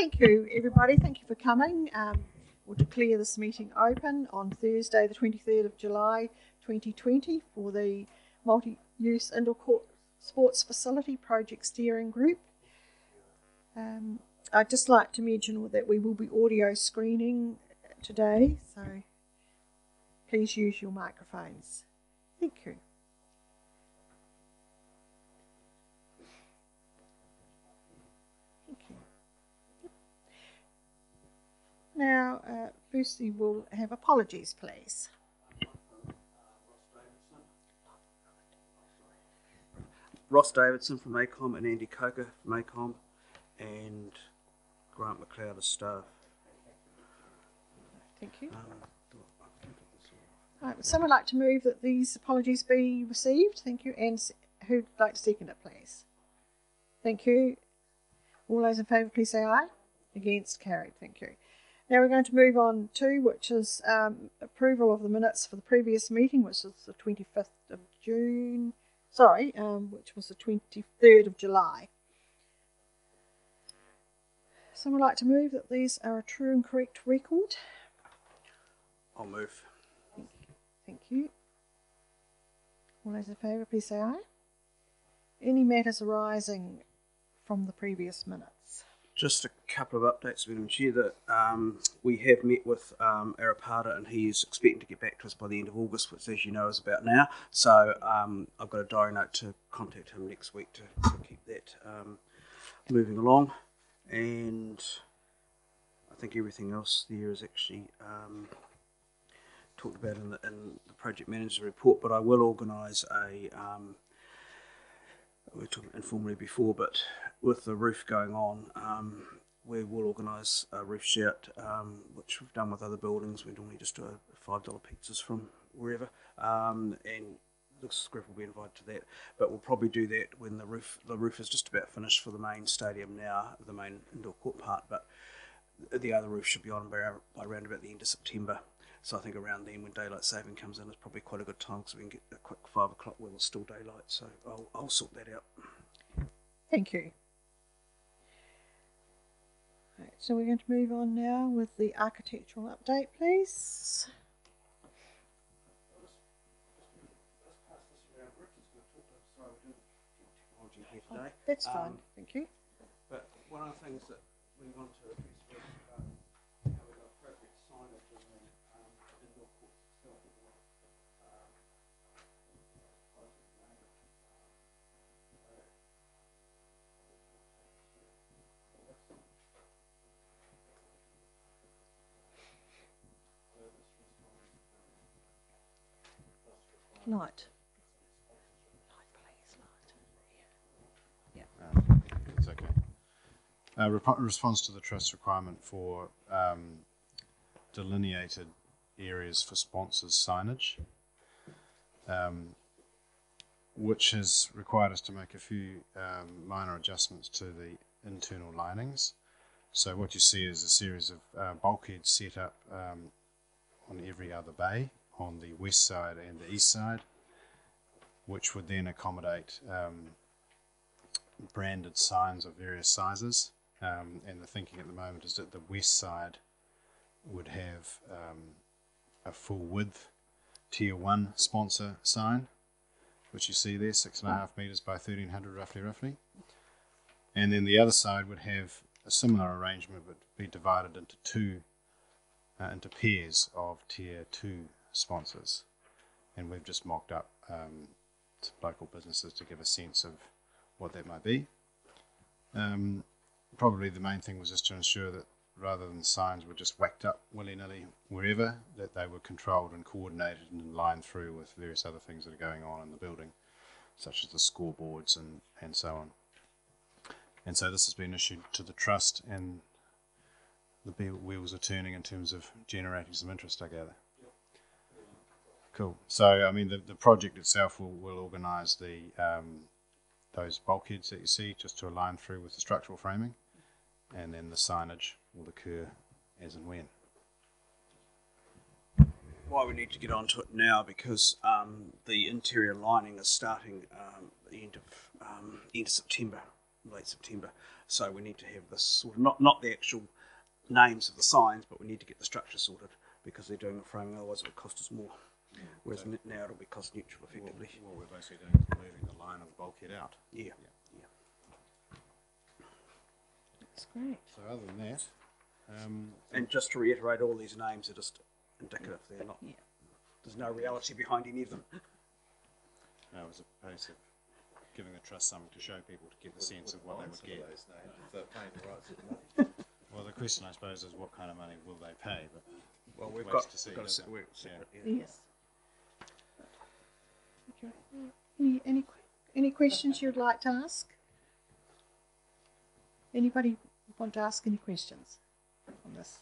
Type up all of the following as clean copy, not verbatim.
Thank you, everybody. Thank you for coming. We'll declare this meeting open on Thursday, the 23rd of July, 2020, for the Multi-Use Indoor Court Sports Facility Project Steering Group. I'd just like to mention that we will be audio screening today, so please use your microphones. Thank you. Now, firstly, we'll have apologies, please. Ross Davidson from ACOM and Andy Coker from ACOM and Grant McLeod as staff. Thank you. Would someone like to move that these apologies be received? Thank you. And who'd like to second it, please? Thank you. All those in favour, please say aye. Against, carried. Thank you. Now we're going to move on to, which is approval of the minutes for the previous meeting, which was the 25th of June, which was the 23rd of July. Someone would like to move that these are a true and correct record? I'll move. Thank you. All those in favour, please say aye. Any matters arising from the previous minutes? Just a couple of updates, Madam Chair, that we have met with Arapata and he is expecting to get back to us by the end of August, which, as you know, is about now. So I've got a diary note to contact him next week to keep that moving along. And I think everything else there is actually talked about in the project manager report, but I will organise a we were talking informally before, but with the roof going on, we will organise a roof shout, which we've done with other buildings. We normally just do a $5 pizzas from wherever, and the script will be invited to that. But we'll probably do that when the roof is just about finished for the main stadium now, the main indoor court part. But the other roof should be on by around about the end of September. So I think around then, when daylight saving comes in, it's probably quite a good time because we can get a quick 5 o'clock where there's still daylight. So I'll sort that out. Thank you. Right, so we're going to move on now with the architectural update, please. That's fine, thank you. But one of the things that we want to address was how we've got appropriate signage in the indoor courts itself. Light. It's okay. Response to the Trust requirement for delineated areas for sponsors signage, which has required us to make a few minor adjustments to the internal linings. So what you see is a series of bulkheads set up on every other bay, on the west side and the east side, which would then accommodate branded signs of various sizes, and the thinking at the moment is that the west side would have a full width tier 1 sponsor sign, which you see there, 6.5 metres by 1300 roughly, and then the other side would have a similar arrangement but be divided into into pairs of tier 2 sponsors, and we've just mocked up some local businesses to give a sense of what that might be. Probably the main thing was just to ensure that rather than signs were just whacked up willy-nilly wherever, that they were controlled and coordinated and lined through with various other things that are going on in the building, such as the scoreboards and so on. And so this has been issued to the Trust, and the wheels are turning in terms of generating some interest, I gather. Cool. So, I mean, the project itself will organise those bulkheads that you see just to align through with the structural framing, and then the signage will occur as and when. Why we need to get onto it now, because the interior lining is starting the end of September, late September. So we need to have this sort of not the actual names of the signs, but we need to get the structure sorted because they're doing the framing, otherwise it would cost us more. Whereas now it'll be cost neutral effectively. What we're basically doing is moving the line of the bulkhead out. Yeah. That's great. So other than that, and just to reiterate, all these names are just indicative. They're not. There's no reality behind any of them. No, it was a case of giving the trust something to show people to get the sense of what they would get. Well, the question, I suppose, is what kind of money will they pay? But well, we've got to see. Yes. Okay. Any questions you'd like to ask? Anybody want to ask any questions on this?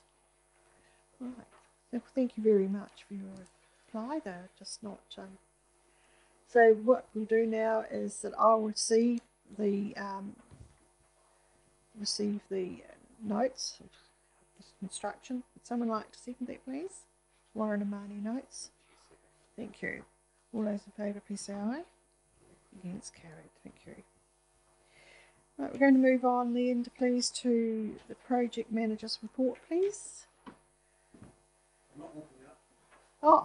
Right. So thank you very much for your reply. They're just not. So what we'll do now is that I'll receive the notes of this construction. Would someone like to second that, please? Warren Amani notes. Thank you. All those in favour, please say aye. Against, carried. Thank you. Right, we're going to move on then, please, to the project manager's report, please. Oh,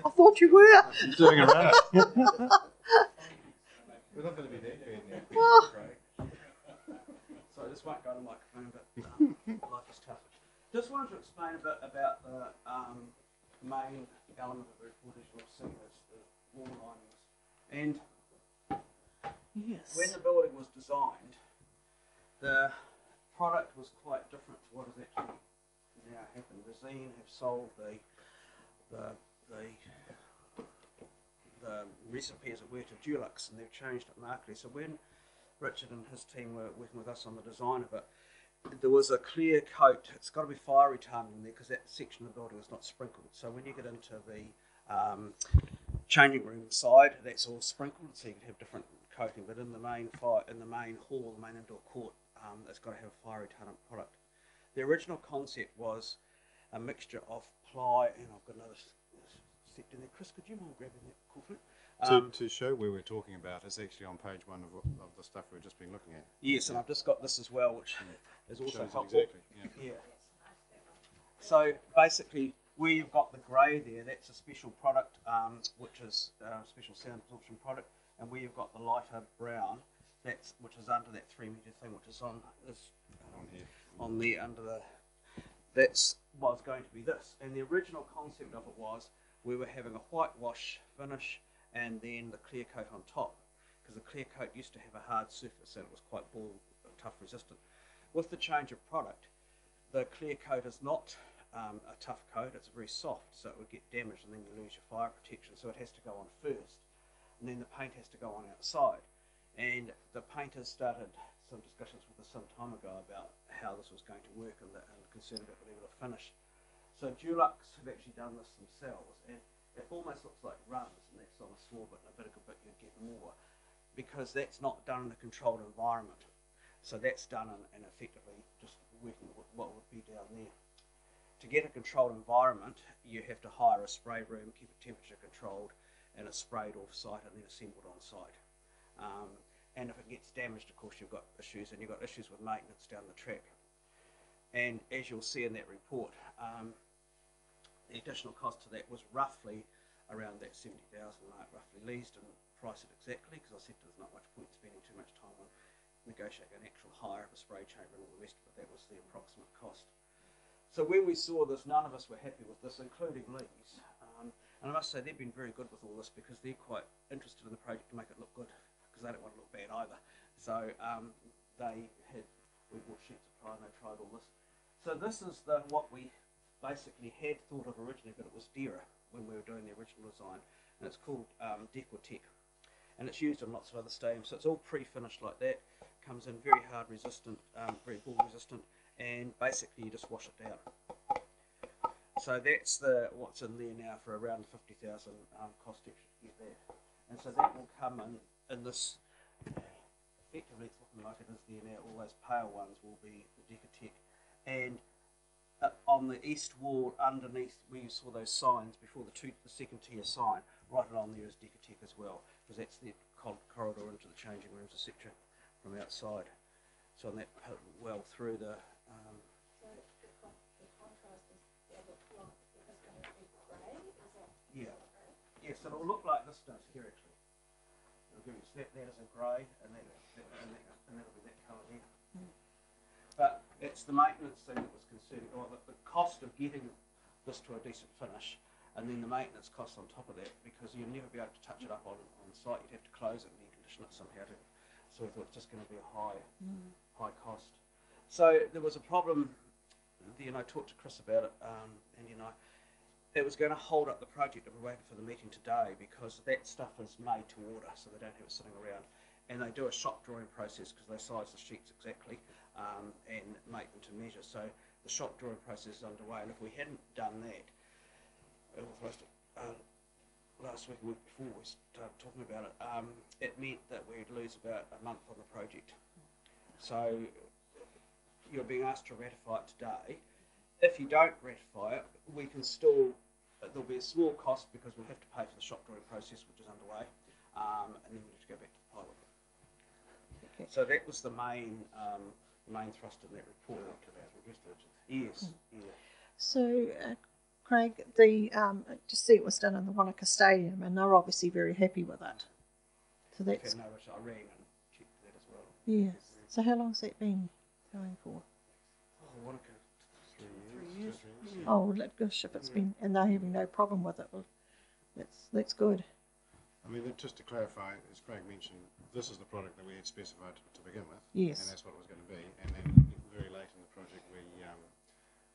I thought you were. You're doing a run. We're not going to be there. Oh. So this won't go to the microphone, but life is tough. Just wanted to explain a bit about the main element of the report, as you'll see, is the wall linings. And Yes. when the building was designed, the product was quite different to what has actually now happened. Resine have sold the recipe, as it were, to Dulux, and they've changed it markedly. So when Richard and his team were working with us on the design of it, there was a clear coat. It's got to be fire retardant in there because that section of the building is not sprinkled. So when you get into the changing room side, that's all sprinkled, so you can have different coating. But in the main hall, the main indoor court, it's got to have a fire retardant product. The original concept was a mixture of ply, and I've got another set in there. Chris, could you mind grabbing that cool To show where we're talking about, it's actually on page 1 of the stuff we've just been looking at. Yes, and I've just got this as well, which is also Shows it helpful. exactly. Yeah. So basically, where you've got the grey there, that's a special product, which is a special sound absorption product, and where you've got the lighter brown, which is under that 3 metre thing, which is on here. On there under the. That's was going to be this, and the original concept of it was we were having a whitewash finish and then the clear coat on top, because the clear coat used to have a hard surface and it was quite ball tough resistant. With the change of product, the clear coat is not a tough coat, it's very soft, so it would get damaged and then you lose your fire protection, so it has to go on first and then the paint has to go on outside. And the painters started some discussions with us some time ago about how this was going to work and concern about the level of finish. So Dulux have actually done this themselves, and it almost looks like runs, and that's on a small bit, and a bit you'd get more, because that's not done in a controlled environment. So that's done in effectively just working with what would be down there. To get a controlled environment, you have to hire a spray room, keep it temperature controlled, and it's sprayed off site and then assembled on site. And if it gets damaged, of course, you've got issues, and you've got issues with maintenance down the track. And as you'll see in that report, the additional cost to that was roughly around that 70,000 mark, roughly. Lee's didn't price it exactly because I said there's not much point spending too much time on negotiating an actual hire of a spray chamber and all the rest, but that was the approximate cost. So when we saw this, none of us were happy with this, including Lee's. And I must say they've been very good with all this because they're quite interested in the project to make it look good, because they don't want to look bad either. So we bought sheets of ply and they tried all this. So this is what we basically had thought of originally, but it was dearer when we were doing the original design, and it's called Decortec, and it's used in lots of other stadiums. So it's all pre-finished like that, comes in very hard resistant, very ball resistant, and basically you just wash it down. So that's what's in there now for around 50,000 cost extra to get that, and so that will come in this. Effectively, it's looking like it is there now. All those pale ones will be the Decortec. And on the east wall, underneath where you saw those signs before the second tier sign, right along there is Decortec as well, because that's the corridor into the changing rooms, etc., from outside. So on that well through the yeah. Yes, it'll look like this does here actually. It'll give you that is a grey and that'll be that colour there. But it's the maintenance thing that was concerning, or the cost of getting this to a decent finish, and then the maintenance cost on top of that, because you'll never be able to touch it up on site. You'd have to close it and condition it somehow. So we thought it's just going to be a high cost. So there was a problem. I talked to Chris about it, and it was going to hold up the project that we're waiting for the meeting today, because that stuff is made to order, so they don't have it sitting around. And they do a shop drawing process because they size the sheets exactly and make them to measure. So the shop drawing process is underway, and if we hadn't done that, last week, the week before we started talking about it, it meant that we'd lose about a month on the project. So you're being asked to ratify it today. If you don't ratify it, we can still, there'll be a small cost because we'll have to pay for the shop drawing process, which is underway, and then we'll have to go back to the pilot. Okay. So that was the main thrust of that report. Yes. Yeah. So, Craig, just see it was done in the Wanaka Stadium, and they're obviously very happy with it. So that's. Okay, no, I rang and checked that as well. Yes. So how long's that been going for? Wanaka. 3 years. Oh, gosh, if it's been, and they're having no problem with it, well, that's good. I mean, just to clarify, as Craig mentioned, this is the product that we had specified to begin with. Yes. And that's what it was going to be. And then very late in the project, we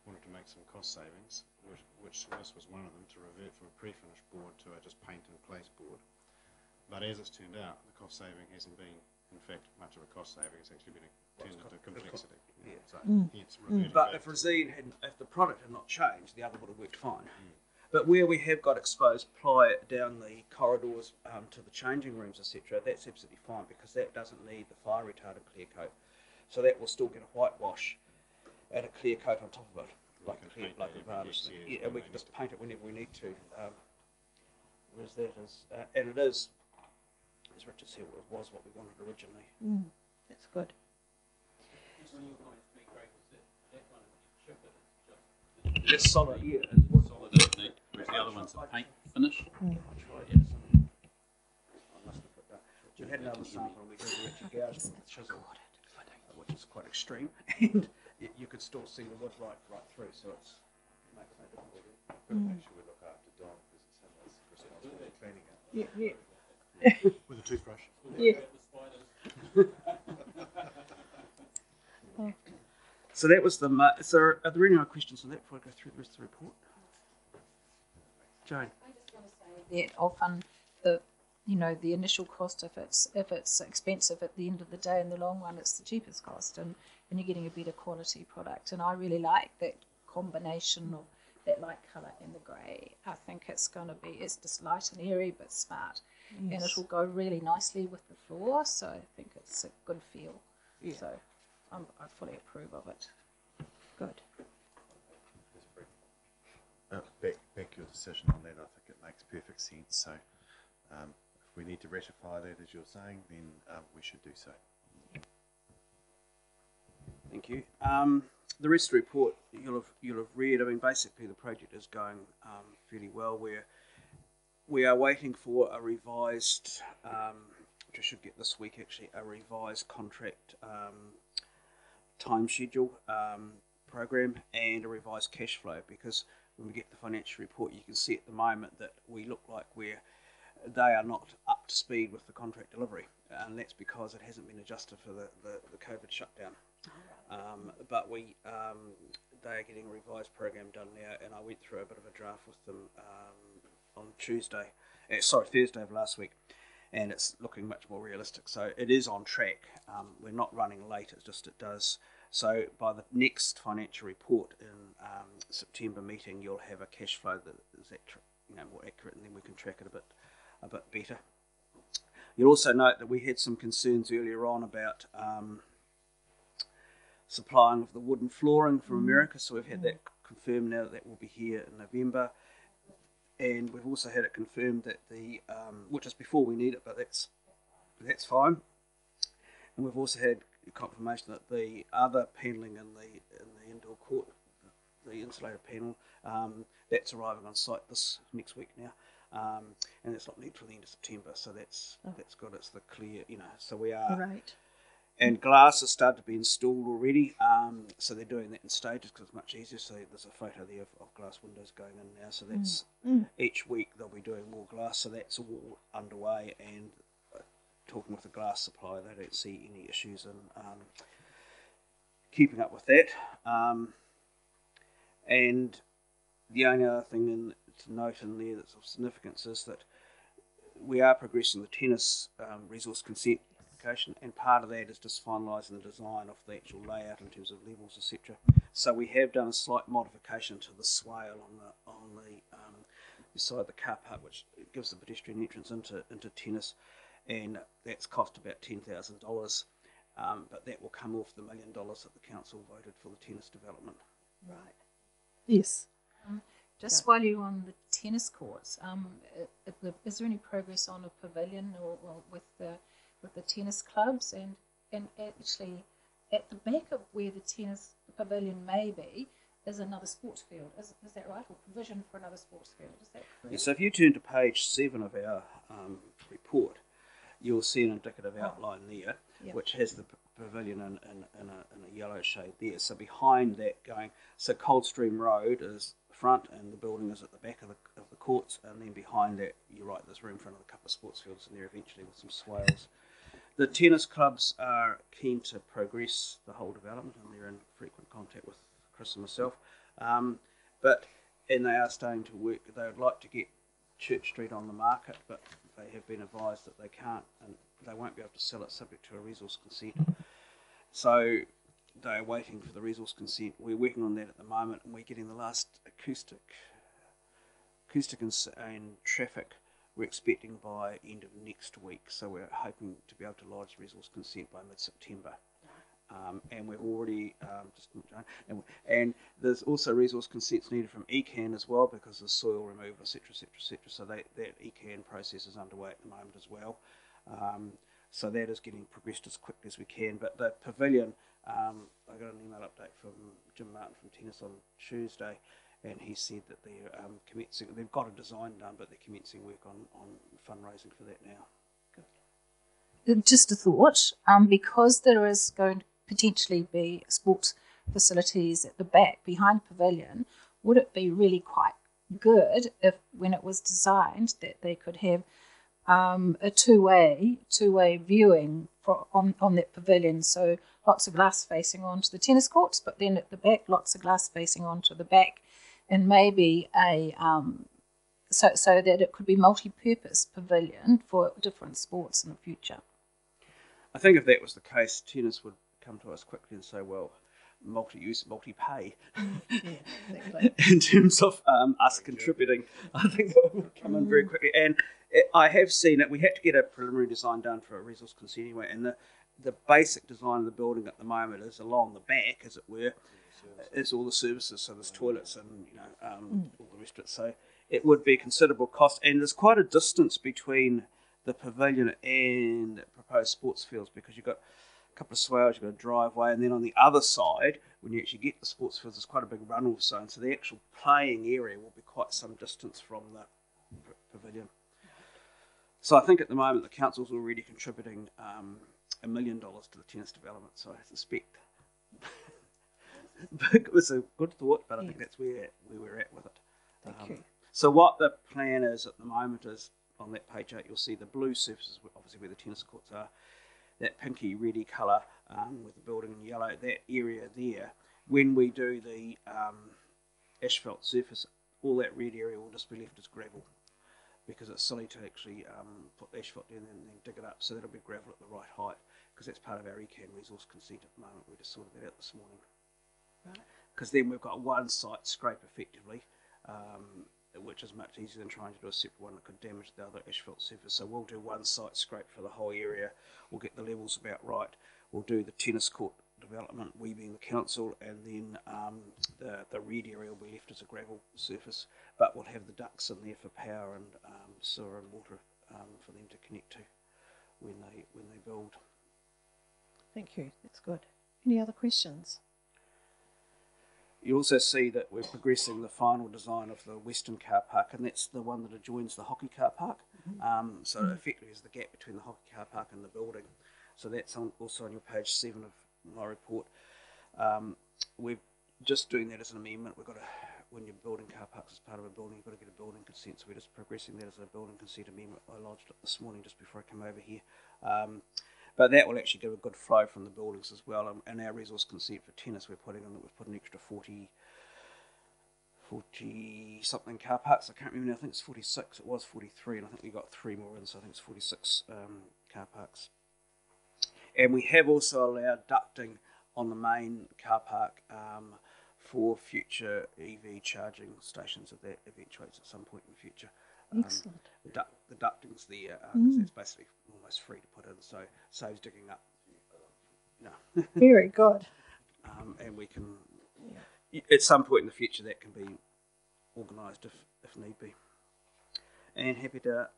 wanted to make some cost savings, which this was one of them, to revert from a pre-finished board to a just paint-in-place board. But as it's turned out, the cost saving hasn't been, in fact, much of a cost saving. It's actually been turned into complexity. Yeah. So it's But if the product had not changed, the other would have worked fine. But where we have got exposed ply down the corridors to the changing rooms, etc., that's absolutely fine, because that doesn't need the fire retardant clear coat. So that will still get a whitewash and a clear coat on top of it, like a varnish. Yeah, and we can just paint it whenever we need to. And it is, as Richard said, it was what we wanted originally. That's good. It's solid, yeah. Solid, isn't it? Whereas the other one's a paint finish. I must have put that. We had another sample and we did the Richard gouge with the chisel, which is quite extreme, and you could still see the wood right through, so it makes no difference. Make sure we look after Don, because it's him that's responsible for cleaning it. Yeah. With a toothbrush. Yeah. So that was the. So are there any other questions on that before I go through the rest of the report? Jane. I just want to say that often the initial cost, if it's expensive at the end of the day, in the long run it's the cheapest cost, and you're getting a better quality product. And I really like that combination of that light colour and the grey. I think it's just light and airy but smart. Yes. And it'll go really nicely with the floor, so I think it's a good feel. Yeah. So I fully approve of it. Good. Back your decision on that. I think it makes perfect sense. So if we need to ratify that, as you're saying, then we should do so. Thank you. The rest of the report you'll have read. I mean, basically the project is going fairly well. We are waiting for a revised, which I should get this week actually, a revised contract time schedule program and a revised cash flow, because when we get the financial report, you can see at the moment that we look like they are not up to speed with the contract delivery, and that's because it hasn't been adjusted for the COVID shutdown. But they are getting a revised program done now, and I went through a bit of a draft with them on Thursday of last week, and it's looking much more realistic. So it is on track. We're not running late. It's just it does. So by the next financial report in September meeting, you'll have a cash flow that is more accurate, and then we can track it a bit better. You'll also note that we had some concerns earlier on about supplying of the wooden flooring from America, so we've had that confirmed now that will be here in November, and we've also had it confirmed that which is before we need it, but that's fine. And we've also had confirmation that the other panelling in the indoor court, the insulated panel, that's arriving on site this next week now, and it's not needed for the end of September. So that's good. It's the clear, So we are. Right. And glass has started to be installed already, so they're doing that in stages because it's much easier. So there's a photo there of glass windows going in now. So that's each week they'll be doing more glass. So that's all underway. And talking with the glass supplier, they don't see any issues in keeping up with that. And the only other thing to note in there that's of significance is that we are progressing the tennis resource consent application, and part of that is just finalising the design of the actual layout in terms of levels, etc. So we have done a slight modification to the swale on the beside the car park, which gives the pedestrian entrance into tennis, and that's cost about $10,000. But that will come off the $1 million that the council voted for the tennis development. Right. Yes. Just while you're on the tennis courts, is there any progress on a pavilion or with the tennis clubs? And actually, at the back of where the tennis pavilion may be is another sports field. Is that right? Or provision for another sports field? Is that correct? Yeah, so if you turn to page 7 of our report, you'll see an indicative outline there, which has the pavilion in a yellow shade there. So behind that so Coldstream Road is the front and the building is at the back of the courts, and then behind that, you're right, there's room for another couple of sports fields in there eventually with some swales. The tennis clubs are keen to progress the whole development, and they're in frequent contact with Chris and myself. And they are starting to work. They would like to get Church Street on the market, but they have been advised that they can't, and they won't be able to sell it subject to a resource consent. So they are waiting for the resource consent. We're working on that at the moment, and we're getting the last acoustic and traffic we're expecting by end of next week. So we're hoping to be able to lodge resource consent by mid-September. And we've already and there's also resource consents needed from ECAN as well, because there's soil removal, etc., etc., etc. So that ECAN process is underway at the moment as well. So that is getting progressed as quickly as we can. But the pavilion, I got an email update from Jim Martin from Tennis on Tuesday, and he said that they're commencing. They've got a design done, but they're commencing work on fundraising for that now. Just a thought, because there is going to potentially be sports facilities at the back behind the pavilion, would it be really quite good if, when it was designed, that they could have a two-way viewing on that pavilion? So lots of glass facing onto the tennis courts, but then at the back, lots of glass facing onto the back, and maybe so that it could be multi-purpose pavilion for different sports in the future. I think if that was the case, tennis would come to us quickly and say, well, multi-use, multi-pay. Exactly. In terms of us contributing, I think that would come in very quickly. And I have seen it. We had to get a preliminary design done for a resource consent anyway, and the basic design of the building at the moment is along the back, as it were, is all the services. So there's toilets and all the rest of it. So it would be a considerable cost, and there's quite a distance between the pavilion and the proposed sports fields, because you've got a couple of swales, you've got a driveway, and then on the other side, when you actually get the sports fields, there's quite a big runoff zone, so the actual playing area will be quite some distance from the pavilion. So I think at the moment the council's already contributing $1 million to the tennis development, so I suspect it was a good thought, but I think that's where we're at with it. Thank you. So what the plan is at the moment is, on that page 8, you'll see the blue surfaces, obviously where the tennis courts are, that pinky reddy colour with the building in yellow, that area there. When we do the asphalt surface, all that red area will just be left as gravel, because it's silly to actually put asphalt down and then dig it up, so that'll be gravel at the right height, because that's part of our ECAN resource consent at the moment. We just sorted that out this morning. Because then we've got one site scrape effectively, which is much easier than trying to do a separate one that could damage the other asphalt surface. So we'll do one site scrape for the whole area. We'll get the levels about right. We'll do the tennis court development, we being the council, and then the red area will be left as a gravel surface, but we'll have the ducts in there for power and sewer and water for them to connect to when they build. Thank you. That's good. Any other questions? You also see that we're progressing the final design of the western car park, and that's the one that adjoins the hockey car park. So it effectively is the gap between the hockey car park and the building. So that's also on your page 7 of my report. We're just doing that as an amendment. We've got to, when you're building car parks as part of a building, you've got to get a building consent. So we're just progressing that as a building consent amendment. I lodged it this morning just before I came over here. But that will actually give a good flow from the buildings as well. And our resource consent for tennis, we're putting in that we've put an extra 40 something car parks. I can't remember now. I think it's 46. It was 43, and I think we got 3 more in, so I think it's 46 car parks. And we have also allowed ducting on the main car park for future EV charging stations if that eventuates at some point in the future. Excellent. The ducting's there because it's basically almost free to put in, so saves digging up. No. Very good. And we can, at some point in the future, that can be organised if need be. And happy to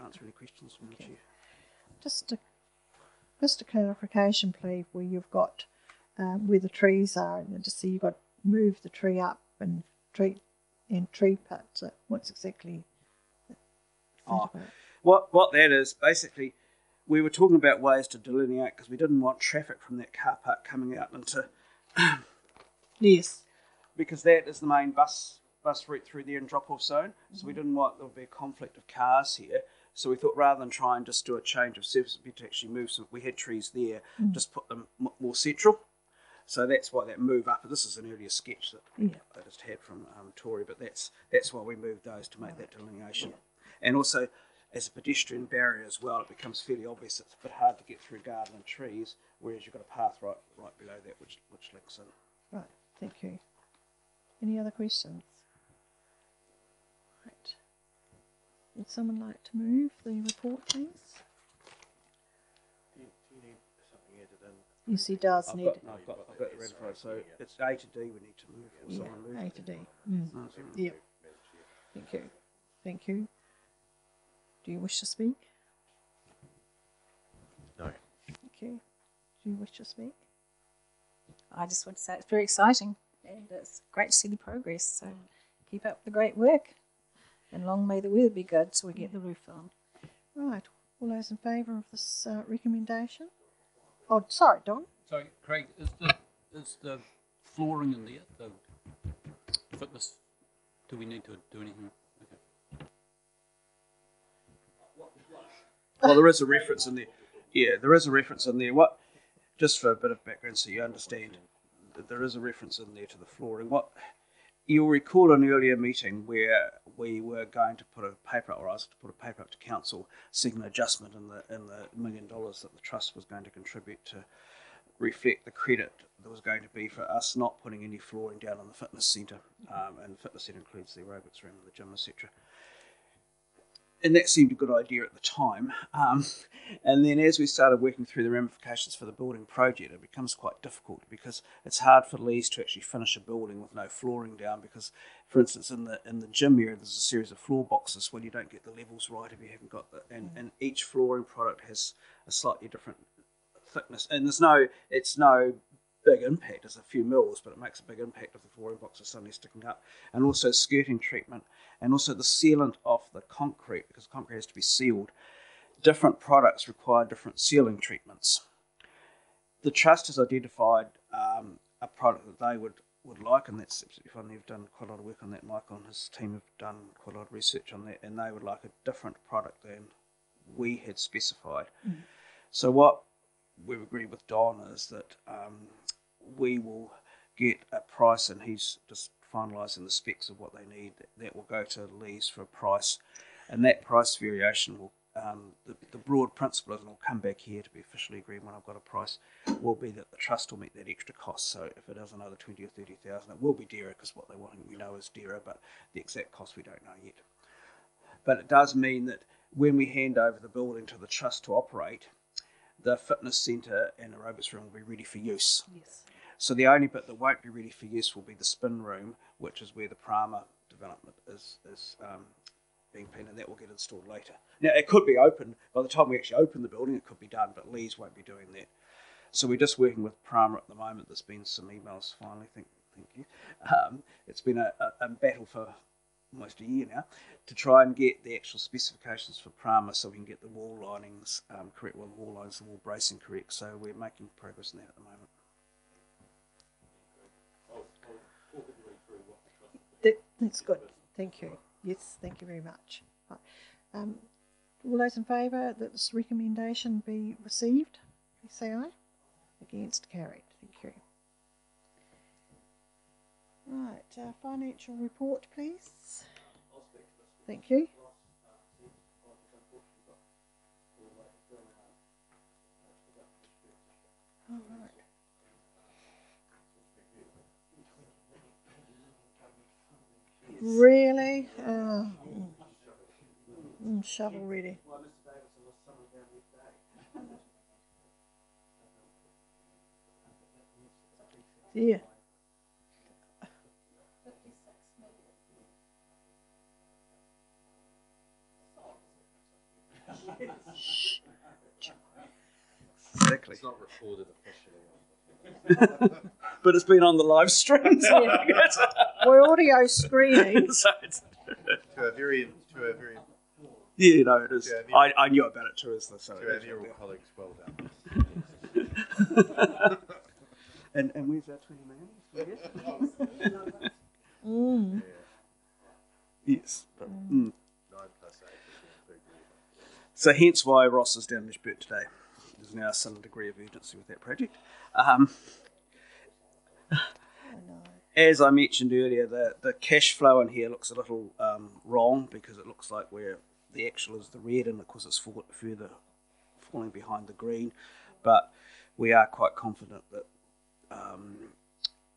answer any questions from the chair. Just a clarification, please, where you've got where the trees are, and just see you've got move the tree up and tree pits. What's exactly? What that is, basically, we were talking about ways to delineate because we didn't want traffic from that car park coming out into. Yes. Because that is the main bus route through there and drop-off zone. So we didn't want there would be a conflict of cars here. So we thought rather than try and just do a change of service, we to actually move some. We had trees there, just put them more central. So that's why that move up. This is an earlier sketch that I just had from Tori, but that's why we moved those to make that delineation. And also, as a pedestrian barrier as well, it becomes fairly obvious. It's a bit hard to get through garden and trees, whereas you've got a path right below that which links in. Right. Thank you. Any other questions? Right. Would someone like to move the report, please? Do you need something added in? Yes, he does I've need. got the red flag, so it's A to D we need to move. Or someone move. A to D. No, Yep. Thank you. Thank you. Do you wish to speak? No. Thank you. Do you wish to speak? I just want to say it's very exciting and it's great to see the progress. So keep up the great work. And long may the weather be good so we get the roof on. Right. All those in favour of this recommendation? Oh, sorry, Don. So, Craig, is the flooring in there, the fitness, do we need to do anything? Okay. Well, there is a reference in there. Yeah, there is a reference in there. What? Just for a bit of background so you understand, there is a reference in there to the flooring. What you'll recall an earlier meeting where we were going to put a paper, or asked to put a paper up to council seeking an adjustment in the $1 million that the trust was going to contribute to reflect the credit there was going to be for us not putting any flooring down on the fitness centre, and the fitness centre includes the aerobics room, the gym, etc. And that seemed a good idea at the time. And then as we started working through the ramifications for the building project, it becomes quite difficult because it's hard for Lees to actually finish a building with no flooring down because, for instance, in the gym area, there's a series of floor boxes where you don't get the levels right if you haven't got the... And each flooring product has a slightly different thickness. And it's no big impact. There's a few mils, but it makes a big impact if the flooring box is suddenly sticking up. And also skirting treatment. And also the sealant of the concrete, because concrete has to be sealed. Different products require different sealing treatments. The trust has identified a product that they would like, and that's absolutely fine. They've done quite a lot of work on that. Michael and his team have done quite a lot of research on that, and they would like a different product than we had specified. So what we've agreed with Don is that we will get a price, and he's just finalising the specs of what they need. That will go to Lee's for a price, and that price variation will, the broad principle is, and will come back here to be officially agreed when I've got a price, will be that the trust will meet that extra cost. So if it is another 20 or 30,000, it will be dearer because what they want we know is dearer, but the exact cost we don't know yet. But it does mean that when we hand over the building to the trust to operate, the fitness centre and aerobics room will be ready for use. Yes. So the only bit that won't be ready for use will be the spin room, which is where the Prama development is being painted, and that will get installed later. Now, it could be open, by the time we actually open the building, it could be done, but Lees won't be doing that. So we're just working with Prama at the moment. There's been some emails finally, thank you. It's been a battle for almost a year now to try and get the actual specifications for Prama so we can get the wall linings correct, well, the wall lines, the wall bracing correct. So we're making progress in that at the moment. That's good. Thank you. Yes, thank you very much. Right. All those in favour that this recommendation be received, please say aye. Against, carried. Thank you. Right, financial report, please. Thank you. All right. Really? Shovel ready. Yeah. Exactly. It's not recorded officially. But it's been on the live stream. So Yeah. We're audio screening. so it's, to a very yeah, no, it is. Yeah, I knew about it too. So to our dear colleagues, well done. and where's our 20 man? Mm. Yes. But, 9 plus 8 is 3. So hence why Ross is down in Lisbeth today. There's now some degree of urgency with that project. As I mentioned earlier, the cash flow in here looks a little wrong because it looks like where the actual is the red, and of course it's further falling behind the green. But we are quite confident that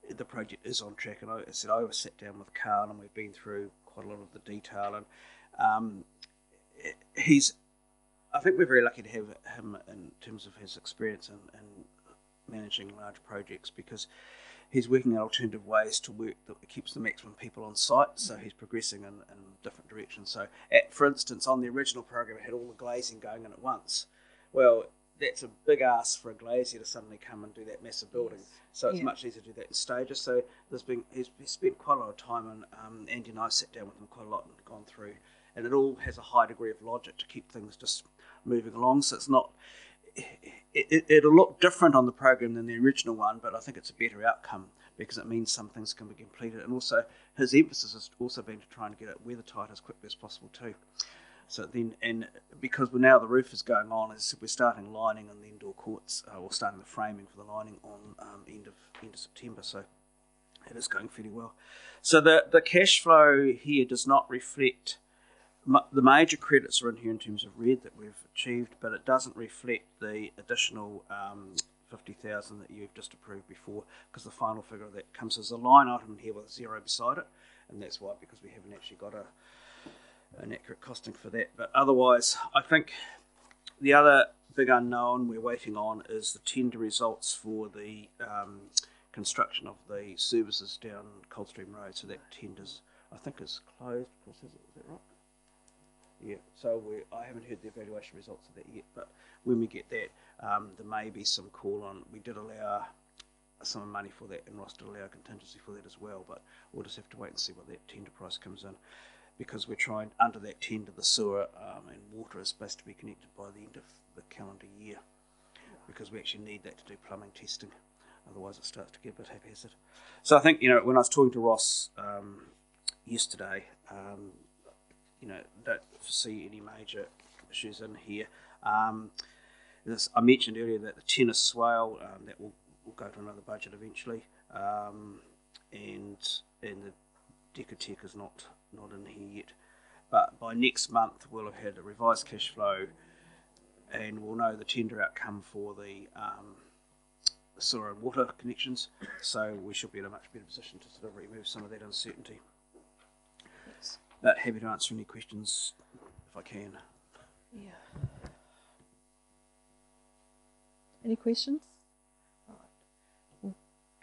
the project is on track. And I said I sat down with Carl and we've been through quite a lot of the detail, and I think we're very lucky to have him in terms of his experience in managing large projects, because he's working at alternative ways to work that keeps the maximum people on site, so he's progressing in different directions. So, for instance, on the original program, it had all the glazing going in at once. Well, that's a big ask for a glazier to suddenly come and do that massive building. Yes. So it's much easier to do that in stages. So he's spent quite a lot of time, and Andy and I sat down with him quite a lot and gone through, and it all has a high degree of logic to keep things just moving along. So it's not. It'll look different on the program than the original one, but I think it's a better outcome because it means some things can be completed. And also, his emphasis has also been to try and get it weathertight as quickly as possible too. So then, and because now the roof is going on, as I said, we're starting lining on the indoor courts, or starting the framing for the lining on end of September. So it is going fairly well. So the cash flow here does not reflect. The major credits are in here in terms of red that we've achieved, but it doesn't reflect the additional 50,000 that you've just approved before, because the final figure of that comes as a line item here with a 0 beside it, and that's why, because we haven't actually got an accurate costing for that. But otherwise, I think the other big unknown we're waiting on is the tender results for the construction of the services down Coldstream Road. So that tender's, I think, is closed. Is that right? Yeah, so I haven't heard the evaluation results of that yet, but when we get that, there may be some call on. We did allow some money for that, and Ross did allow contingency for that as well, but we'll just have to wait and see what that tender price comes in, because we're trying, under that tender, the sewer and water is supposed to be connected by the end of the calendar year, because we actually need that to do plumbing testing, otherwise it starts to get a bit haphazard. So I think, when I was talking to Ross yesterday, don't foresee any major issues in here. I mentioned earlier that the tennis swale, that will go to another budget eventually, and the Decotech is not in here yet. But by next month we'll have had a revised cash flow, and we'll know the tender outcome for the sewer and water connections, so we should be in a much better position to sort of remove some of that uncertainty. But happy to answer any questions if I can. Yeah. Any questions? Right.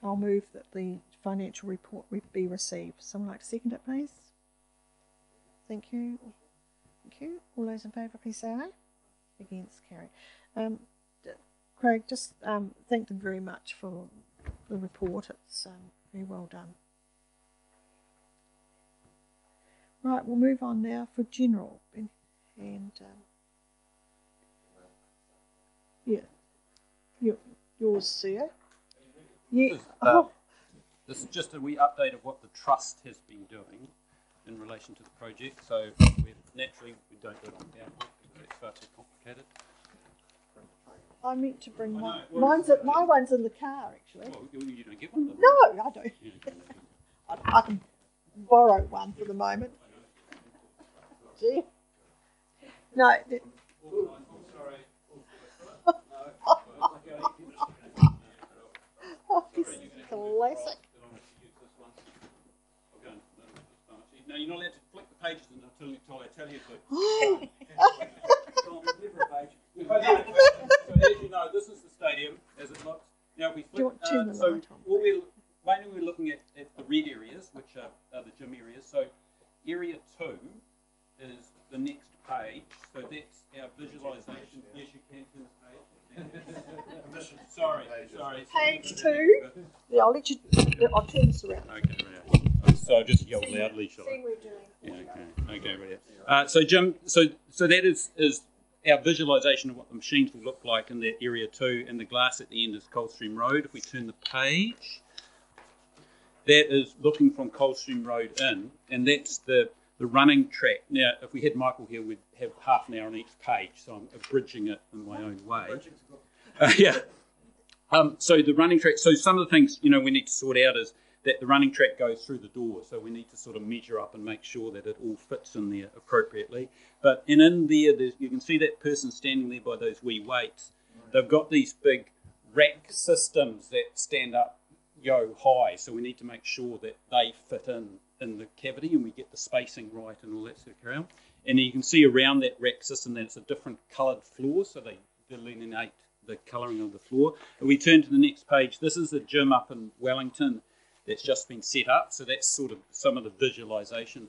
I'll move that the financial report be received. Someone like to second it, please? Thank you. Thank you. All those in favour, please say aye. Against, carried. Craig, just thank them very much for the report. It's very well done. Right, we'll move on now for general. And yours, sir. Yeah. This is just a wee update of what the trust has been doing in relation to the project. So naturally we don't do it on PowerPoint because it's far too complicated. I meant to bring mine. Well, My one's in the car, actually. Well, you don't get one? Then? No, I don't. Yeah. I can borrow one for the moment. Gee. No. Oh, this is classic. No, you're not allowed to flick the pages until I tell you to. So as you know, this is the stadium as it looks. Now we flick, so mainly we're looking at the red areas, which are the gym areas. So area 2 is the next page. So that's our visualisation. Yes, you can turn the page. Sorry. Page 2. Yeah, I'll turn this around. Okay, right. So I'll just yell loudly, shall I? See we're doing. Yeah, okay, right. So Jim, so that is our visualisation of what the machines will look like in that area 2, and the glass at the end is Coldstream Road. If we turn the page, that is looking from Coldstream Road in, and that's the running track. Now, if we had Michael here, we'd have half an hour on each page, so I'm abridging it in my own way. So the running track, so some of the things, we need to sort out is that the running track goes through the door, so we need to sort of measure up and make sure that it all fits in there appropriately. But in there, you can see that person standing there by those wee weights. They've got these big rack systems that stand up high, so we need to make sure that they fit in the cavity and we get the spacing right and all that sort of carry on. And you can see around that rack system that it's a different coloured floor, so they delineate the colouring of the floor. If we turn to the next page, this is the gym up in Wellington that's just been set up, so that's sort of some of the visualisation.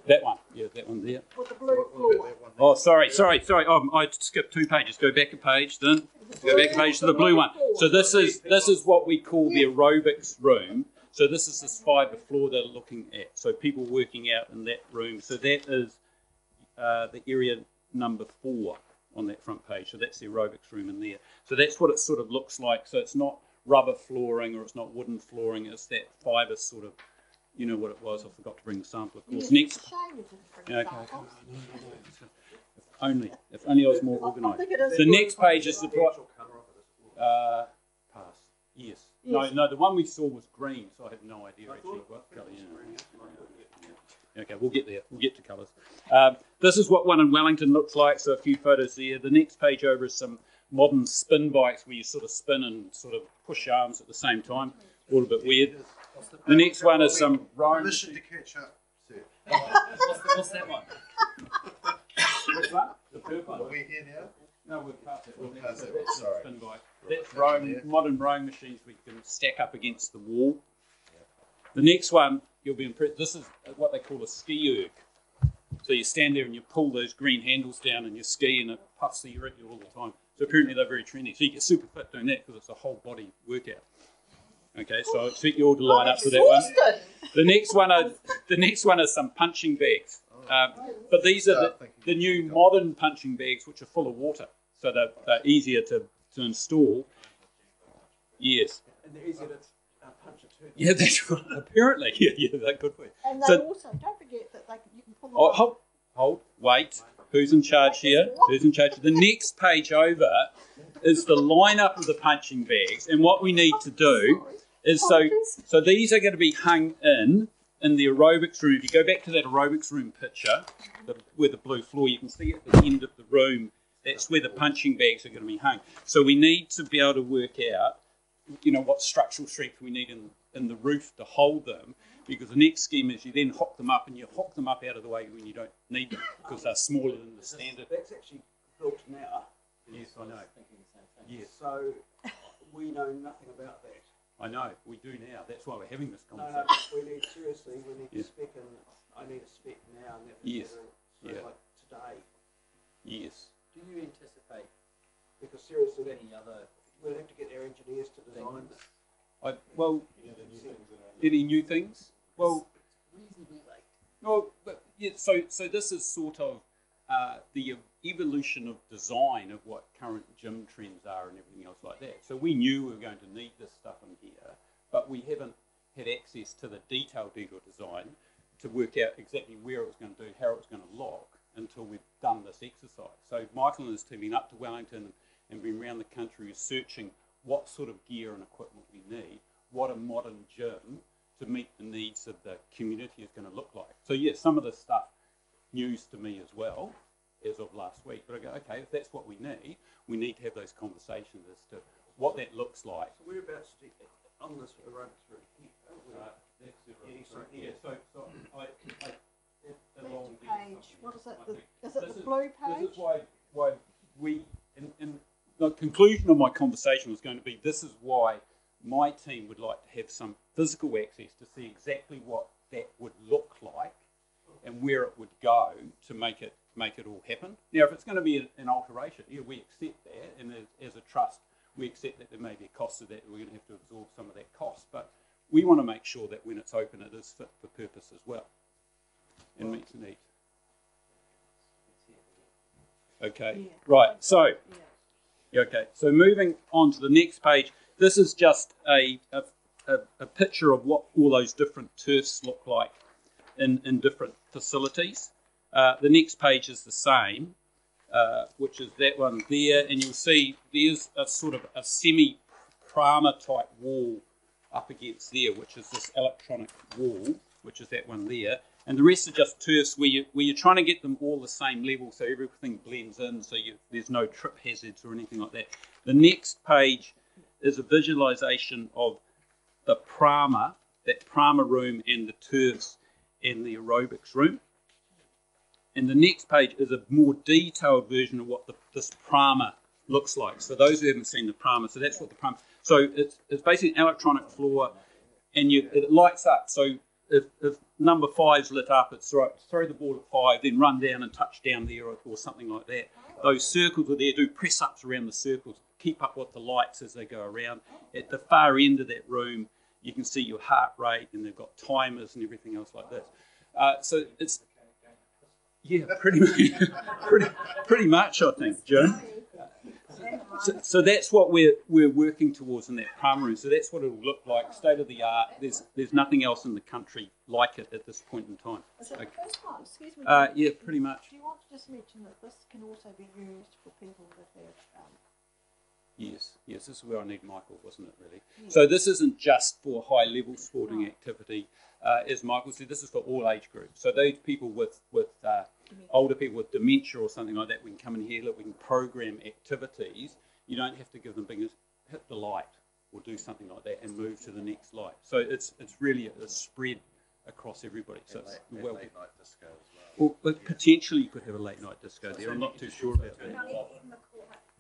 That one, yeah, that one there. With the blue floor. Oh, sorry. Oh, I skipped 2 pages. Go back a page, then. Go back a page to the blue one. So this is what we call the aerobics room. So this is this fibre floor they're looking at. So people working out in that room. So that is the area number 4 on that front page. So that's the aerobics room in there. So that's what it sort of looks like. So it's not rubber flooring or it's not wooden flooring. It's that fibre sort of, you know what it was. I forgot to bring the sample, of course. Next. If only I was more organised. The next page is the pass. Yes. No, the one we saw was green, so I had no idea actually what colour. Okay, we'll get there. We'll get to colours. This is what one in Wellington looks like, so a few photos there. The next page over is some modern spin bikes where you sort of spin and sort of push arms at the same time. A little bit weird. The next one is some rowing. Mission to catch up, sir. What's that one? Which one? The purple one. Are we here now? No, we're past it. Past it, sorry. Spin bike. That's modern rowing machines we can stack up against the wall. The next one, you'll be impressed. This is what they call a ski erg. So you stand there and you pull those green handles down and you ski and it puffs the air at you all the time. So apparently they're very trendy. So you get super fit doing that because it's a whole body workout. Okay, so I expect you all to line up for that one. The next one is some punching bags. But these are the new modern punching bags which are full of water. So they're easier to install. Yes. And they're easier to punch a turn. Yeah, that's right. Apparently. Yeah, they're good for you. And they also, don't forget that you can pull them off. Hold, wait. Who's in charge here? Who's in charge? The next page over is the lineup of the punching bags. And what we need to do is so these are going to be hung in the aerobics room. If you go back to that aerobics room picture, where the blue floor, you can see at the end of the room, that's where the punching bags are going to be hung. So we need to be able to work out, what structural strength we need in the roof to hold them, because the next scheme is you then hook them up, and you hook them up out of the way when you don't need them, because they're smaller than the standard. That's actually built now. Yes, I know. Yes. So we know nothing about that. I know, we do now. That's why we're having this No, conversation. we need to spec, and I need a spec now. And Yes. So Yeah. like day. Yes. Do you anticipate Because seriously, any other we'll have to get our engineers to design things? Well, any new things? Well, Reasonably late. well, but yeah. So this is sort of the evolution of design of what current gym trends are and everything else like that. So we knew we were going to need this stuff in here, but we haven't had access to the detailed design to work out exactly where it was going to do, how it was going to look, until we've done this exercise. So Michael and his team been up to Wellington and been around the country researching what sort of gear and equipment we need, what a modern gym to meet the needs of the community is going to look like. So yeah, some of this stuff news to me as well as of last week. But I go, okay, if that's what we need to have those conversations as to what that looks like. So whereabouts on this road through here? So I along the Page. What is it? Is it the blue page? This is why we, and the conclusion of my conversation was going to be, this is why my team would like to have some physical access to see exactly what that would look like and where it would go to make it all happen. Now, if it's going to be an alteration, yeah, we accept that, and as a trust, we accept that there may be a cost to that. We're going to have to absorb some of that cost, but we want to make sure that when it's open, it is fit for purpose as well and meets the needs. Okay, Yeah. right. So, Yeah. okay. So moving on to the next page. This is just a picture of what all those different turfs look like in different facilities. The next page is the same, which is that one there, and you'll see there's a sort of a semi-prama type wall up against there, which is this electronic wall, which is that one there, and the rest are just turfs where you're trying to get them all the same level, so everything blends in, so there's no trip hazards or anything like that. The next page is a visualization of the prama, that prama room and the turfs and the aerobics room. And the next page is a more detailed version of what this prama looks like. So those who haven't seen the prama, so that's what the prama. So it's basically an electronic floor, and it lights up. So if number 5's lit up, it's throw the ball at 5, then run down and touch down there or something like that. Those circles are there. Do press ups around the circles. Keep up with the lights as they go around. At the far end of that room, you can see your heart rate, and they've got timers and everything else like this. So it's pretty much, I think, Joan. So that's what we're working towards in that prama room. So that's what it'll look like, state of the art. There's nothing else in the country like it at this point in time. Is it the first one? Excuse me. Yeah, pretty much. Do you want to just mention that this can also be used for people that have... Yes, this is where I need Michael, wasn't it, really? Yeah. So this isn't just for high-level sporting activity. As Michael said, this is for all age groups. So those people with older people with dementia or something like that, we can come in here, look, we can program activities. You don't have to give them hit the light or do something like that and move to the next light. So it's really a spread across everybody. So it's late night disco as well. Well, potentially you could have a late night disco there. I'm not too sure about that.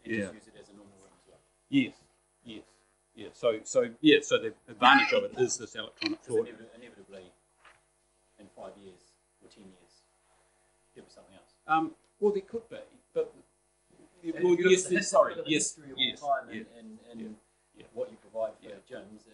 Yeah. Just use it as a normal room as well. Yes. So the advantage of it is this electronic floor. Inevitably, in 5 years or 10 years, there'll be something else. Well, there could be, but Yes. What you provide for gyms,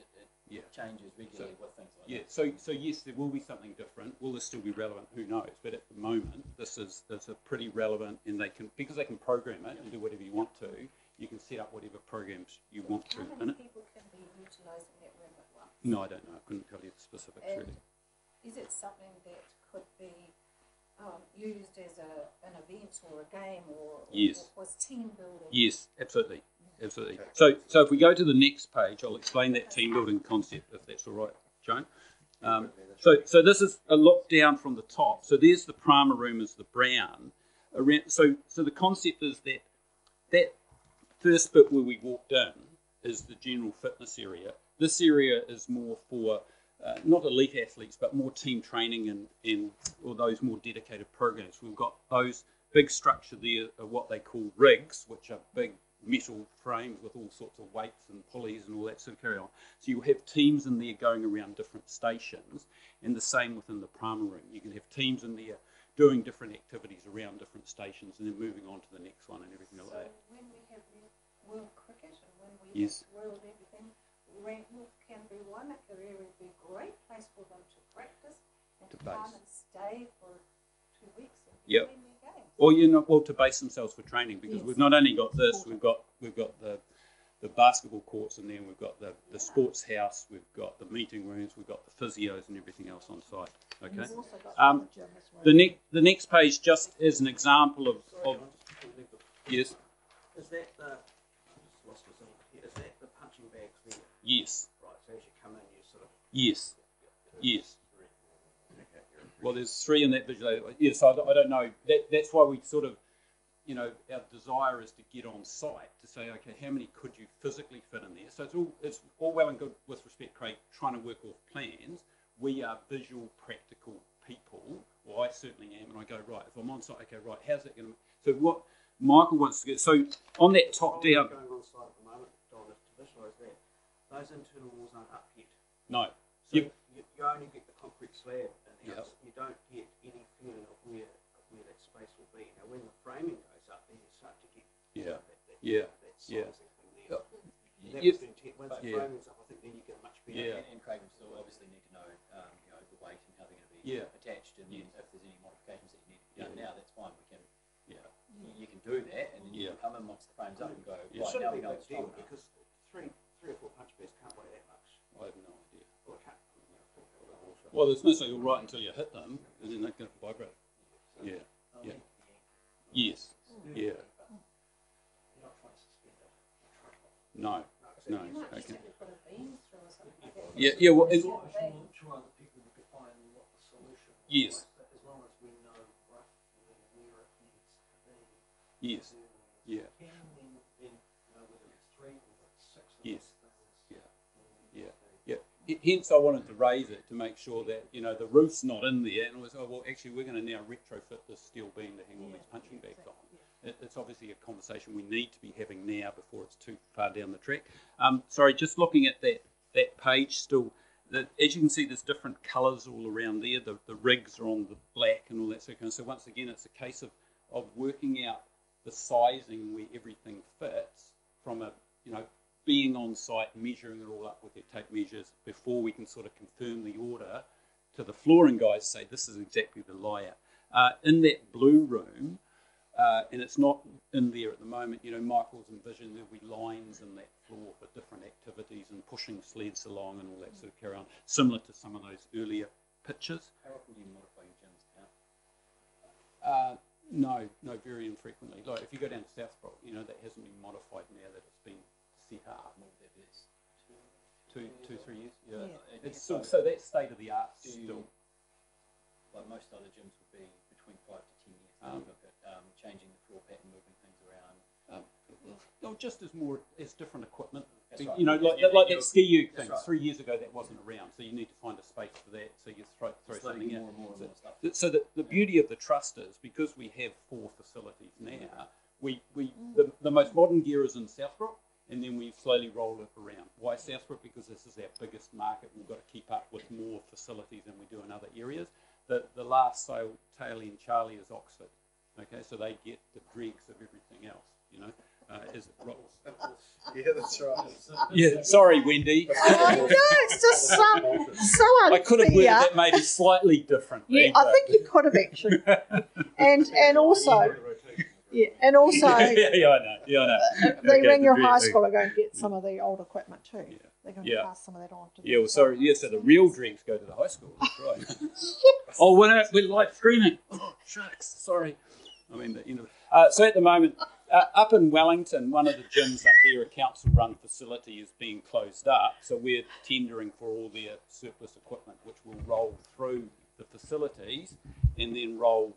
it changes regularly with things like that. So yes, there will be something different. Will this still be relevant? Who knows? But at the moment, this is a pretty relevant, and because they can program it and do whatever you want to. You can set up whatever programs you want to in it. How many people can be utilising that room at once? No, I don't know. I couldn't tell you the specifics really. Is it something that could be used as an event or a game or was team building? Yes, absolutely. So if we go to the next page, I'll explain that team building concept, if that's all right, Joan. So this is a look down from the top. So there's the prama room as the brown. So the concept is that first bit where we walked in is the general fitness area. This area is more for not elite athletes, but more team training or those more dedicated programs. We've got those big structure there of what they call rigs, which are big metal frames with all sorts of weights and pulleys and all that sort of carry on. So you have teams in there going around different stations, and the same within the prama room. You can have teams in there doing different activities around different stations and then moving on to the next one and everything like that. When we have World Cricket and when we Yes. have World everything, North Canterbury, Wanaka area would be a great place for them to practice and To to come base. and stay for 2 weeks and Yep. win their games. Or to base themselves for training, because Yes. we've not only got this, we've got the basketball courts, and then we've got the sports house, we've got the meeting rooms, we've got the physios and everything else on site. Okay. We've also got Um, the gym as well. The next page just is an example of yes, Is that the, just lost this over here, is that the punching bags there? yes, Right, so as you come in, you sort of, yes, yes. Well, there's 3 in that visual. Yes, I don't know. That's why we sort of, our desire is to get on site to say, okay, how many could you physically fit in there? So it's all well and good, with respect, Craig, trying to work off plans. We are visual, practical people. Well, I certainly am, and I go, right, if I'm on site, okay, right, how's that going to... So what Michael wants to get... So on that top down... going on site at the moment, Don, is to visualise that. Those internal walls aren't up yet. No. So Yep. you only get the concrete slab in Yep. house. You don't get any feeling of where that space will be. Now, when the framing goes up, then you start to get Yeah. that Yeah. sizing Yeah. thing there. That Yep. was the intent. Once the Yeah. framing's up, I think then you get a much better. Yeah. And Craig will still obviously need to know, the weight and how they're going to be Yeah. attached, and Yes. if there's any modifications that you need to be done Yeah. now, that's fine. We can, Yeah. you can do that, and then you Yeah. can come in once the frame's up and go, Yeah. It right, shouldn't now be we a know big it's deal strong enough. because three or four punch bags can't weigh that much. I have no idea. Well, it can't. Well, there's no saying you're right until you hit them, and then they're going to vibrate. Yeah. Yeah. Yes. Yeah. You're not trying to suspend it. No. No. You might just Okay. have to put a beam through or something like that. Yeah. Yeah. Well, Just it, have a beam. Sure, other people will define what the solution is. Yes. But as long as we know roughly where it needs to be. yes. Yeah. Then whether it's 3 or 6 of Yes. those things. Yeah. Yeah. Yeah. Hence, I wanted to raise it to make sure that the roof's not in there, and it was, oh well, actually, we're going to now retrofit this steel beam to hang all these punching bags on. It's obviously a conversation we need to be having now before it's too far down the track. Sorry, just looking at that page still. As you can see, there's different colours all around there. The rigs are on the black and all that sort of kind. So once again, it's a case of working out the sizing where everything fits from a being on site, measuring it all up with their tape measures before we can sort of confirm the order to the flooring guys, say this is exactly the layout. In that blue room, and it's not in there at the moment, Michael's envisioned there'll be lines in that floor for different activities and pushing sleds along and all that sort of carry on, similar to some of those earlier pictures. How often do you modify your gyms now? No, very infrequently. Like if you go down to Southbrook, that hasn't been modified now that it's been set up. More that is 2, 3 years. Yeah. Yeah. It's still, so that's state of the art Do you- still. like most other gyms would be between 5 to 10 years. Then you look at changing the floor pattern, moving things around. No, just as different equipment. That's right. Like that ski That's thing. right. 3 years ago that wasn't around, so you need to find a space for that. So you throw Just letting something you in. more and more and more stuff. So the beauty of the trust is because we have 4 facilities now, the most modern gear is in Southbrook, and then we slowly roll it around. Why Southbrook? Because this is our biggest market. We've got to keep up with more facilities than we do in other areas. The last tail end Charlie is Oxford. Okay, so they get the dregs of everything else. As it rolls. Yeah, that's right. Yeah, sorry, Wendy. I know, it's just so unfair. I could have worded that maybe slightly differently. Yeah, I think you could have actually. And also, yeah, and also, yeah, I know. the Okay, Ringhill the High dregs. School are going to get some of the old equipment too. Yeah. They're going to Yeah. pass some of that on to them. Yeah, well, sorry. Yeah, so the real dregs go to the high school. That's right. Oh, we're live streaming. Oh, shucks. Sorry. I mean, so at the moment, up in Wellington, one of the gyms up there, a council-run facility, is being closed up. So we're tendering for all their surplus equipment, which will roll through the facilities and then roll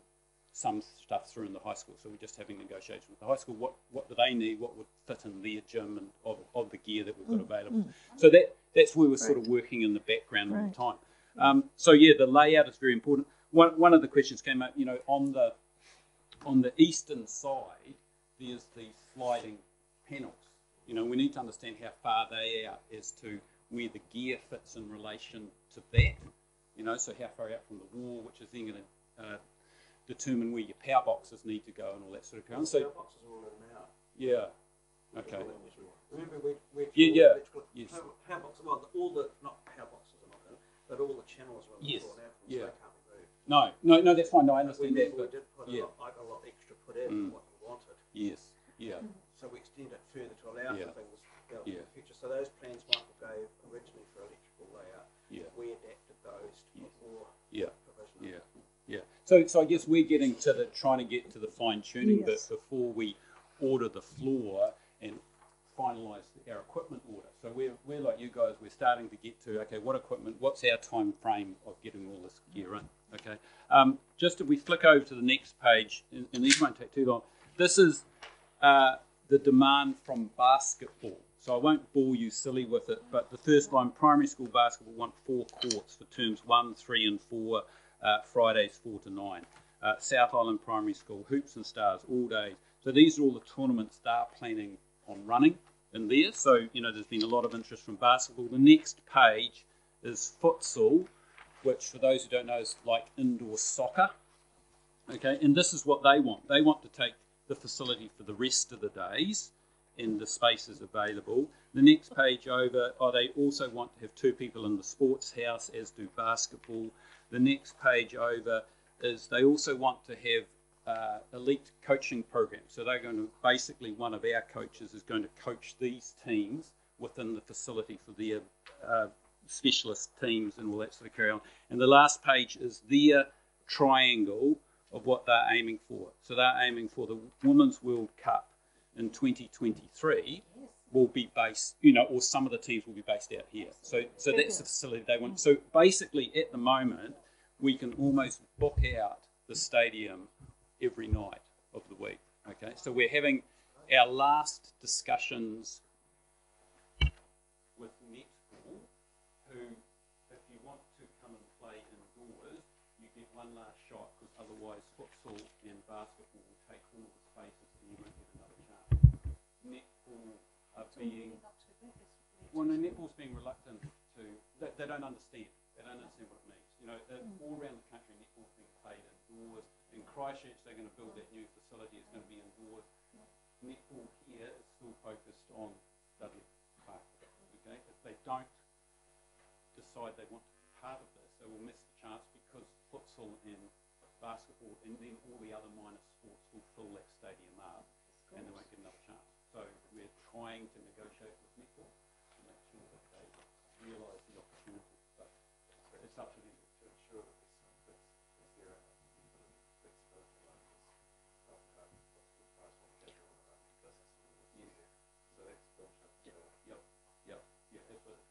some stuff through in the high school. So we're just having negotiations with the high school. What do they need? What would fit in their gym and of the gear that we've got available? So that's where we're sort of working in the background all the time. So yeah, the layout is very important. One of the questions came up, on the eastern side, there's these sliding panels. We need to understand how far they are as to where the gear fits in relation to that. So how far out from the wall, which is then going to determine where your power boxes need to go and all that sort of thing. So, Power boxes are all in now. yeah, okay. Remember, we Yeah, yes. power boxes. Well, all the not power boxes are not in, but all the channels were Yes, brought out, so yeah. they can't be moved. No, that's fine. No, I We understand that. therefore But did put yeah. a lot extra put in than what you wanted. yes, yeah, So we extended it further to allow Yeah. for things developed in Yeah. the future. So those plans Michael gave originally for electrical layout, yeah, we adapted those to Yes. put more yeah. provision. Yeah. So I guess we're getting to trying to get to the fine tuning Yes. bit before we order the floor and finalise our equipment order. So we're like you guys. We're starting to get to okay, what equipment? What's our time frame of getting all this gear in? Okay. Just if we flick over to the next page, and these won't take too long. This is the demand from basketball. So I won't bore you silly with it, but the first line, primary school basketball want 4 courts for terms 1, 3 and 4, Fridays 4 to 9. South Island Primary School, Hoops and Stars, all days. So these are all the tournaments they're planning on running in there. So, there's been a lot of interest from basketball. The next page is futsal, which for those who don't know is like indoor soccer. Okay, and this is what they want. They want to take the facility for the rest of the days and the spaces available. The next page over, they also want to have 2 people in the sports house, as do basketball. The next page over is they also want to have elite coaching programs. So they're going to, basically one of our coaches is going to coach these teams within the facility for their specialist teams and all that sort of carry on. And the last page is their triangle of what they're aiming for. So they're aiming for the Women's World Cup in 2023 will be based, or some of the teams will be based out here. So that's the facility they want. So basically at the moment, we can almost book out the stadium every night of the week. Okay, so we're having our last discussions with netball, who, if you want to come and play indoors, you get one last shot, because otherwise futsal and basketball will take all the spaces and you won't get another chance. Netball are being, well, no, netball's being reluctant to, they don't understand. They don't understand what it means. All around the country, netball's being played indoors. In Christchurch, they're going to build that new facility. It's going to be indoors. Netball here is still focused on Dudley Park. Okay, if they don't decide they want to be part of this, they will miss the chance, because futsal and basketball and then all the other minor sports will fill that stadium up, and they won't get another chance. So we're trying to negotiate with netball to make sure that they realise the opportunity. But it's up to them to ensure that there's zero flexibility like this.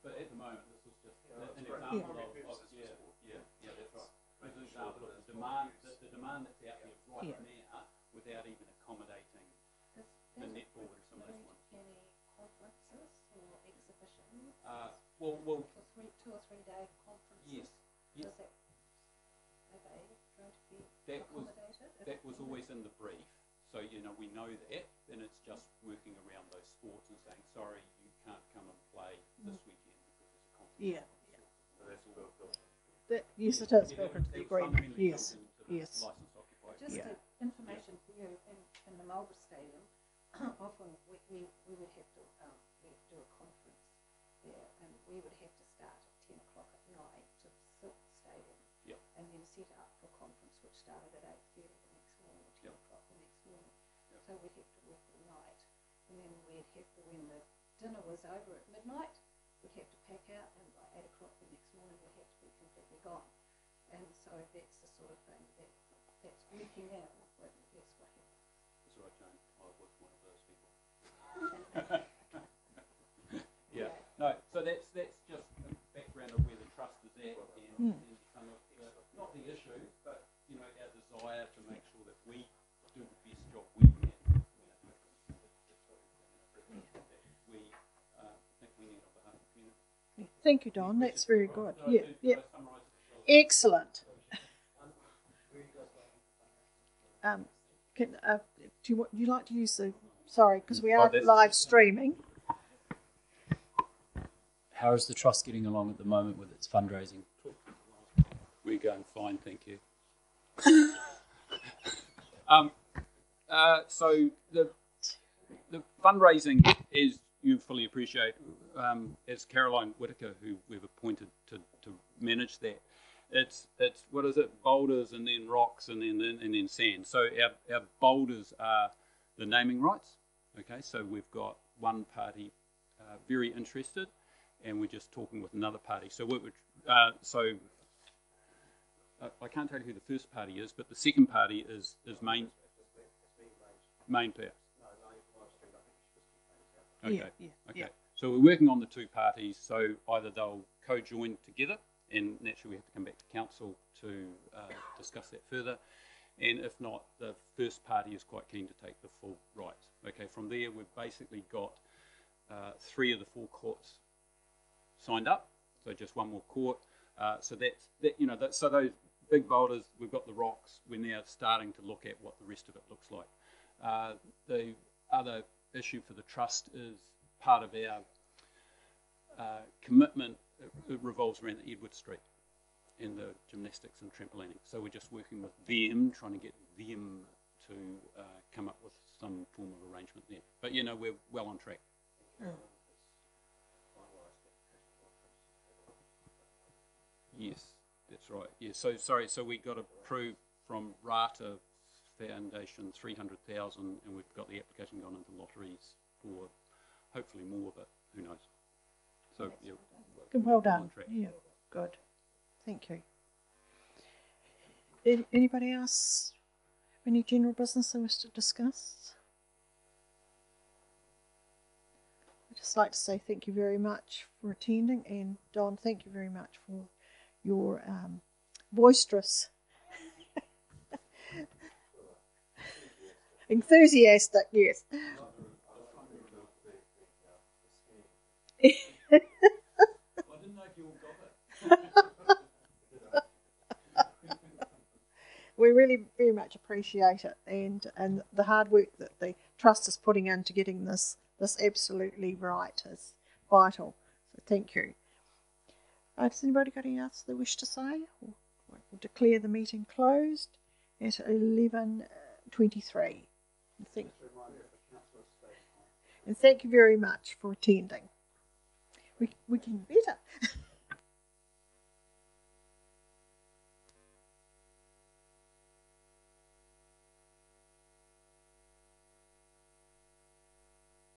But at the moment, this was just an example of that's right. This is an example of the demand that's out there right now, without even accommodating the netball and some of this one. Any conferences or exhibitions? Well, 2 or 3 day conferences. yes. Are they going to be accommodated? That was always in the brief. So, we know that, and it's just working around those sports and saying, sorry, you can't come and play this weekend because there's a conference. Yeah. So that's all built in. Yes, it is built into the agreement. Yes, yes. License occupied. Just Yeah. information for you, in the Melbourne Stadium, often we would have to do a conference there, and we would have to start at 10 o'clock at night to fill the stadium, Yep. and then set up for a conference which started at 8:30 the next morning, or 10 Yep. o'clock the next morning. Yep. So we'd have to work all night, and then we'd have to, when the dinner was over at midnight, we'd have to pack out, and by 8 o'clock the next morning we'd have to be completely gone. And so that's the sort of thing that's working out. That's what happens. That's right, Jane. I was one of those people. Yeah. No, so that's just the background of where the trust is at, and some of the, not the issues, but our desire to make sure that we do the best job we can. We think we need on behalf of the community. Thank you, Don. That's very good. Yeah. Excellent. Would you like to use the? Sorry, because we are live streaming. How is the trust getting along at the moment with its fundraising? We're going fine, thank you. So the fundraising, as you fully appreciate, as Caroline Whitaker, who we've appointed to manage that, it's what is it, boulders and then rocks and then sand. So our boulders are the naming rights. Okay, so we've got one party very interested, and we're just talking with another party. So I can't tell you who the first party is, but the second party is main pair. Okay. Okay. So we're working on the two parties. So either they'll co-join together, and naturally we have to come back to council to discuss that further. And if not, the first party is quite keen to take the full rights. Okay. From there, we've basically got 3 of the 4 courts signed up. So just one more court. So that's that. You know, so those big boulders, we've got the rocks. We're now starting to look at what the rest of it looks like. The other issue for the trust is part of our commitment. It revolves around the Edward Street and the gymnastics and trampolining. So we're just working with them, trying to get them to come up with some form of arrangement there. But you know, we're well on track. Yes, that's right. Yeah. So sorry. So we got approved from Rata Foundation 300,000, and we've got the application gone into lotteries for hopefully more, but who knows? So yeah, Well done. Yeah, good. Thank you. Anybody else? Any general business they wish to discuss? I'd just like to say thank you very much for attending, and Don, thank you very much for your boisterous, enthusiastic, yes. I didn't know if you all got it. We really very much appreciate it, and the hard work that the trust is putting into getting this absolutely right is vital. So thank you. Has anybody got anything else they wish to say? We'll declare the meeting closed at 11:23. And thank you very much for attending. We can better.